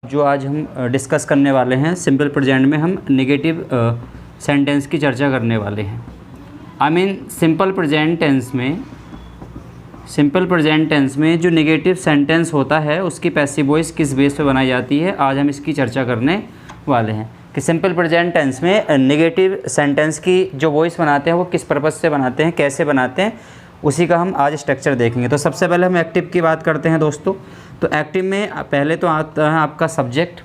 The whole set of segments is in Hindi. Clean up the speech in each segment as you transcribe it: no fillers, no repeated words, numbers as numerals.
जो आज हम डिस्कस करने वाले हैं सिंपल प्रेजेंट में हम नेगेटिव सेंटेंस की चर्चा करने वाले हैं। I mean simple present tense में जो नेगेटिव सेंटेंस होता है उसकी पैसिव वॉइस किस बेस पे बनाई जाती है, आज हम इसकी चर्चा करने वाले हैं कि सिंपल प्रेजेंट टेंस में नेगेटिव सेंटेंस की जो वॉइस बनाते हैं वो किस पर्पज़ से बनाते हैं, कैसे बनाते हैं, उसी का हम आज स्ट्रक्चर देखेंगे। तो सबसे पहले हम एक्टिव की बात करते हैं दोस्तों। तो एक्टिव में पहले तो आता है आपका सब्जेक्ट।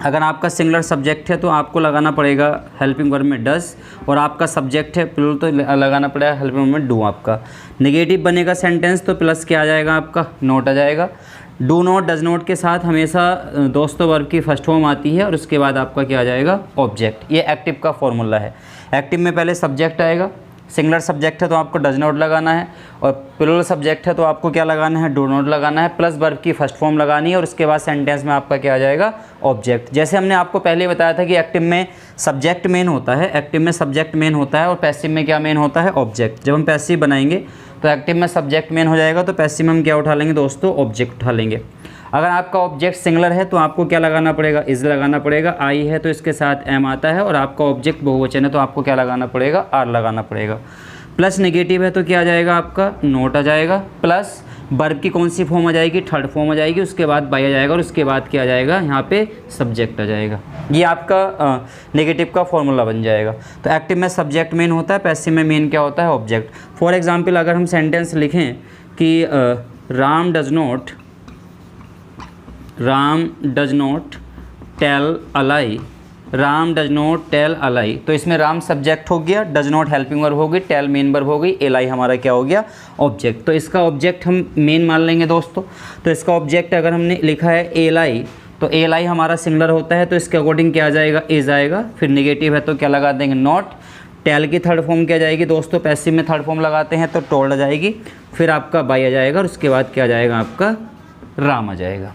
अगर आपका सिंगुलर सब्जेक्ट है तो आपको लगाना पड़ेगा हेल्पिंग वर्ब में डज, और आपका सब्जेक्ट है प्लूरल तो लगाना पड़ेगा हेल्पिंग वर्ब में डू। आपका नेगेटिव बनेगा सेंटेंस तो प्लस क्या आ जाएगा, आपका नोट आ जाएगा। डू नॉट डज नॉट के साथ हमेशा दोस्तों वर्ब की फर्स्ट फॉर्म आती है और उसके बाद आपका क्या आ जाएगा, ऑब्जेक्ट। ये एक्टिव का फॉर्मूला है। एक्टिव में पहले सब्जेक्ट आएगा, सिंगुलर सब्जेक्ट है तो आपको डज नॉट लगाना है, और प्लूरल सब्जेक्ट है तो आपको क्या लगाना है, डू नॉट लगाना है, प्लस वर्ब की फर्स्ट फॉर्म लगानी है और उसके बाद सेंटेंस में आपका क्या आ जाएगा, ऑब्जेक्ट। जैसे हमने आपको पहले बताया था कि एक्टिव में सब्जेक्ट मेन होता है, एक्टिव में सब्जेक्ट मेन होता है और पैसिव में क्या मेन होता है, ऑब्जेक्ट। जब हम पैसिव बनाएंगे तो एक्टिव में सब्जेक्ट मेन हो जाएगा, तो पैसिव में हम क्या उठा लेंगे दोस्तों, ऑब्जेक्ट उठा लेंगे। अगर आपका ऑब्जेक्ट सिंगुलर है तो आपको क्या लगाना पड़ेगा, इज लगाना पड़ेगा। आई है तो इसके साथ एम आता है, और आपका ऑब्जेक्ट बहुवचन है तो आपको क्या लगाना पड़ेगा, आर लगाना पड़ेगा। प्लस नेगेटिव है तो क्या आ जाएगा, आपका नोट आ जाएगा। प्लस वर्ब की कौन सी फॉर्म आ जाएगी, थर्ड फॉर्म आ जाएगी, उसके बाद बाई आ जाएगा और उसके बाद क्या आ जाएगा, यहाँ पे सब्जेक्ट आ जाएगा। ये आपका नेगेटिव का फॉर्मूला बन जाएगा। तो एक्टिव में सब्जेक्ट मेन होता है, पैसिव में मेन क्या होता है, ऑब्जेक्ट। फॉर एग्जाम्पल अगर हम सेंटेंस लिखें कि Ram does not tell a lie, Ram does not tell a lie, तो इसमें राम सब्जेक्ट हो गया, डज नॉट हेल्पिंग वर्ब हो गई, टेल मेन वर्ब हो गई, ए लाई हमारा क्या हो गया, ऑब्जेक्ट। तो इसका ऑब्जेक्ट हम मेन मान लेंगे दोस्तों। तो इसका ऑब्जेक्ट अगर हमने लिखा है ए लाई, तो ए लाई हमारा सिंगुलर होता है तो इसके अकॉर्डिंग क्या आ जाएगा, इज आएगा। फिर नेगेटिव है तो क्या लगा देंगे, नॉट। टेल की थर्ड फॉर्म क्या जाएगी दोस्तों, पैसिव में थर्ड फॉर्म लगाते हैं तो टोल्ड आ जाएगी। फिर आपका बाई आ जाएगा और उसके बाद क्या आ जाएगा, आपका राम आ जाएगा।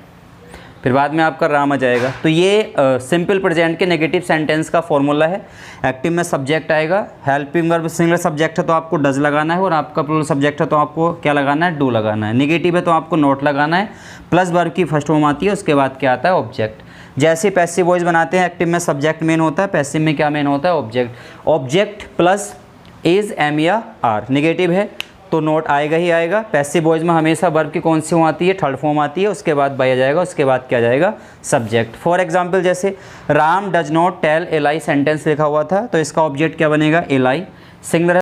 फिर बाद में आपका राम आ जाएगा। तो ये सिंपल प्रेजेंट के नेगेटिव सेंटेंस का फॉर्मूला है। एक्टिव में सब्जेक्ट आएगा, हेल्पिंग वर्ब सिंगुलर सब्जेक्ट है तो आपको डज लगाना है, और आपका प्लूरल सब्जेक्ट है तो आपको क्या लगाना है, डू लगाना है। नेगेटिव है तो आपको नोट लगाना है, प्लस वर्ब की फर्स्ट फॉर्म आती है, उसके बाद क्या आता है, ऑब्जेक्ट। जैसे पैसिव वॉइस बनाते हैं, एक्टिव में सब्जेक्ट मेन होता है, पैसिव में क्या मेन होता है, object. Object plus is, am या आर। नेगेटिव है तो नोट आएगा ही आएगा। पैसिव वॉइस में हमेशा वर्ब की कौन सी फॉर्म आती है, थर्ड फॉर्म आती है, उसके बाद बाई आ जाएगा, उसके बाद क्या आ जाएगा, सब्जेक्ट। फॉर एग्जांपल जैसे Ram does not tell a lie sentence लिखा हुआ था तो इसका ऑब्जेक्ट क्या बनेगा, ए लाई। सिंगुलर